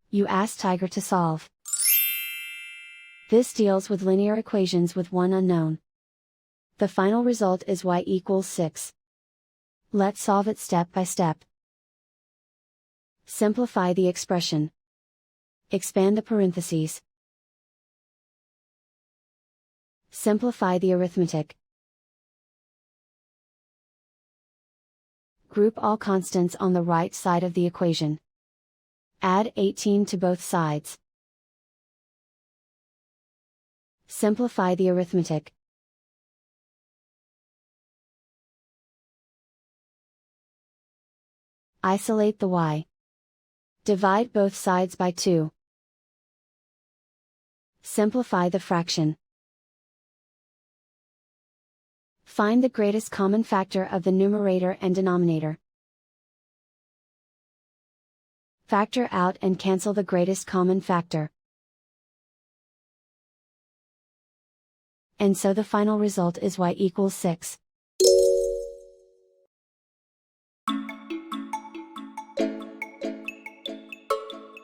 You ask Tiger to solve. This deals with linear equations with one unknown. The final result is y equals 6. Let's solve it step by step. Simplify the expression. Expand the parentheses. Simplify the arithmetic. Group all constants on the right side of the equation. Add 18 to both sides. Simplify the arithmetic. Isolate the y. Divide both sides by 2. Simplify the fraction. Find the greatest common factor of the numerator and denominator. Factor out and cancel the greatest common factor. And so the final result is y equals 6.